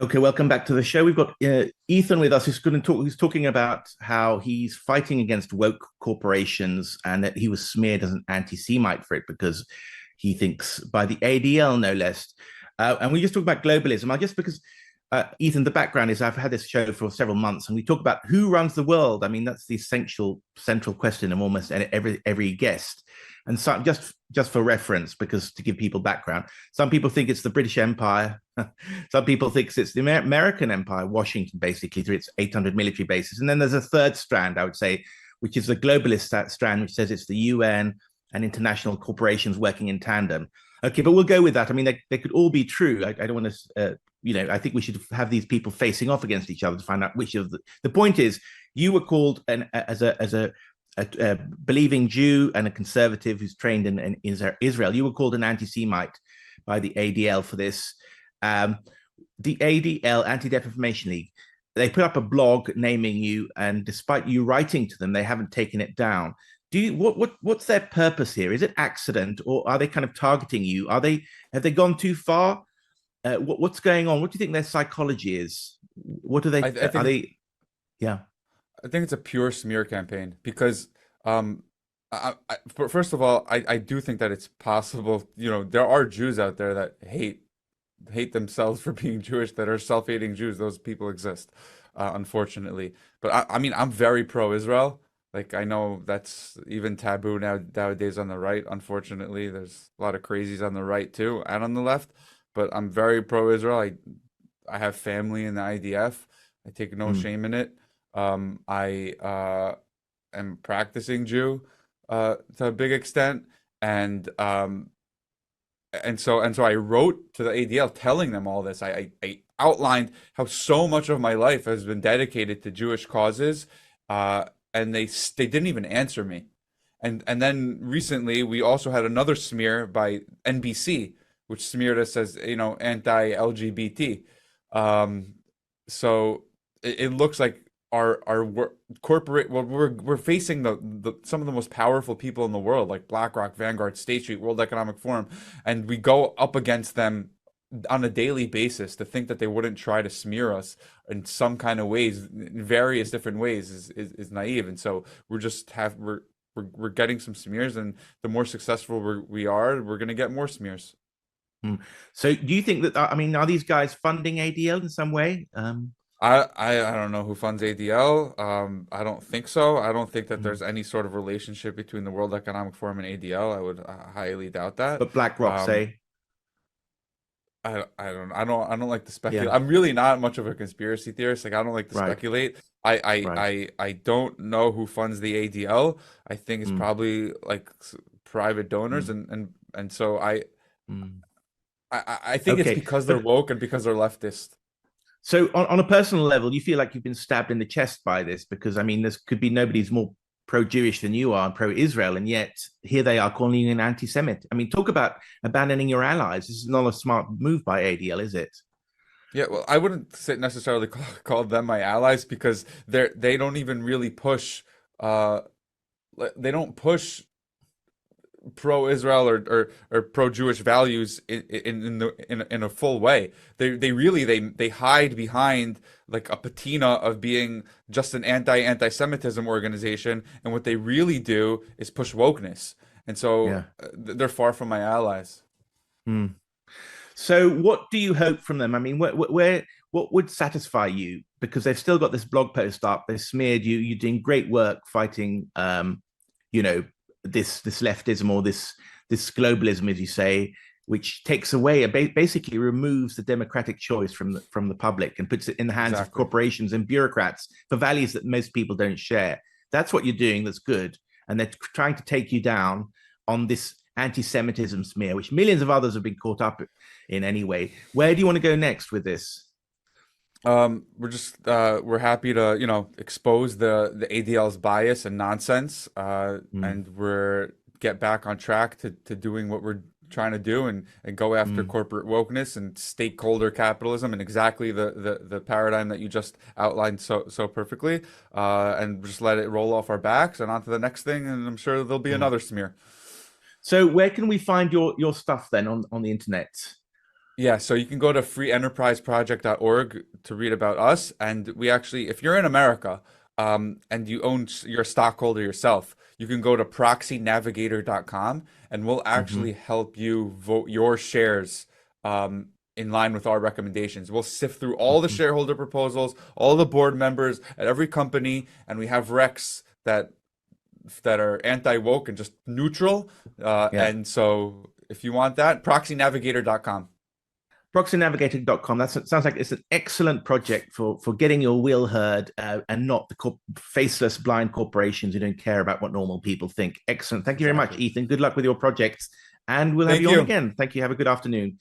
Okay, welcome back to the show. We've got Ethan with us, who's going to talk. He's talking about how he's fighting against woke corporations and that he was smeared as an anti-Semite for it because he thinks by the ADL, no less. And we just talk about globalism. I guess because Ethan, the background is I've had this show for several months, and we talk about who runs the world. I mean, that's the essential central question of almost every guest. And so, just for reference, because to give people background, some people think it's the British Empire. Some people think it's the American Empire, Washington, basically, through its 800 military bases. And then there's a third strand, I would say, which is the globalist strand, which says it's the UN and international corporations working in tandem. Okay, but we'll go with that. I mean, they could all be true. I don't want to, I think we should have these people facing off against each other to find out which of the point is, you were called as a believing Jew and a conservative who's trained in Israel. You were called an anti-Semite by the ADL for this. Um, the ADL, Anti-Defamation League, they put up a blog naming you, and despite you writing to them, they haven't taken it down. What's their purpose here? Is it accident, or are they kind of targeting you? Have they gone too far? What's going on? What do you think their psychology is? What do they I are think they? Yeah. I think it's a pure smear campaign because um first of all, I do think that it's possible, there are Jews out there that hate themselves for being Jewish, that are self-hating Jews. Those people exist, unfortunately. But I mean, I'm very pro-Israel. Like, I know that's even taboo nowadays on the right. Unfortunately, there's a lot of crazies on the right too and on the left. But I'm very pro-Israel. I have family in the IDF. I take no Mm. shame in it. I am practicing Jew to a big extent, and and so I wrote to the ADL telling them all this. I outlined how so much of my life has been dedicated to Jewish causes, and they didn't even answer me. And then recently we also had another smear by NBC, which smeared us as, anti-LGBT. Um, so it looks like our corporate, well, we're facing the some of the most powerful people in the world, like BlackRock, Vanguard, State Street, World Economic Forum, and we go up against them on a daily basis. To think that they wouldn't try to smear us in some kind of ways, in various different ways, is naive. And so we're getting some smears, and the more successful we're going to get more smears. Mm. So, do you think that? I mean, are these guys funding ADL in some way? I don't know who funds ADL. I don't think so. I don't think that Mm. there's any sort of relationship between the World Economic Forum and ADL. I would highly doubt that. But BlackRock Um, say, I don't like to speculate. yeah, I'm really not much of a conspiracy theorist. Like, I don't like to right, speculate. I I right. I don't know who funds the ADL. I think it's Mm, probably like private donors, mm, and so mm. I think it's Okay, because they're but woke and because they're leftist. so on a personal level, you feel like you've been stabbed in the chest by this because I mean, this could be nobody's more pro-Jewish than you are and pro-Israel, and yet here they are calling you an anti-Semite. I mean, talk about abandoning your allies. This is not a smart move by ADL, is it? Yeah, well, I wouldn't say necessarily call them my allies because they don't even really push uh they don't push pro-Israel or pro-Jewish values in a full way. They hide behind like a patina of being just an anti-Semitism organization, and what they really do is push wokeness. And so Yeah. they're far from my allies. Mm. So, what do you hope from them? I mean, what would satisfy you? Because they've still got this blog post up. They've smeared you. You're doing great work fighting, you know, this leftism or this globalism, as you say, which takes away, basically removes the democratic choice from the public and puts it in the hands of Exactly. corporations and bureaucrats for values that most people don't share. That's what you're doing. That's good, and they're trying to take you down on this anti-Semitism smear, which millions of others have been caught up in anyway. Where do you want to go next with this? We're happy to, expose the ADL's bias and nonsense, Mm, and we're get back on track to doing what we're trying to do, and go after mm, corporate wokeness and stakeholder capitalism, and exactly the paradigm that you just outlined so perfectly, and just let it roll off our backs and on to the next thing, and I'm sure there'll be mm. another smear. So where can we find your stuff then on the internet? Yeah, so you can go to freeenterpriseproject.org to read about us. And we actually, if you're in America, and you're a stockholder yourself, you can go to proxynavigator.com and we'll Hmm. actually help you vote your shares in line with our recommendations. We'll sift through all the Hmm. shareholder proposals, all the board members at every company, and we have recs that are anti-woke and just neutral. Yeah. And so if you want that, proxynavigator.com. Proxynavigator.com. That sounds like it's an excellent project for getting your will heard, and not the faceless blind corporations who don't care about what normal people think. Excellent. Thank you very much, Exactly. Ethan. Good luck with your projects, and we'll have Thank you on you. again. Thank you. Have a good afternoon.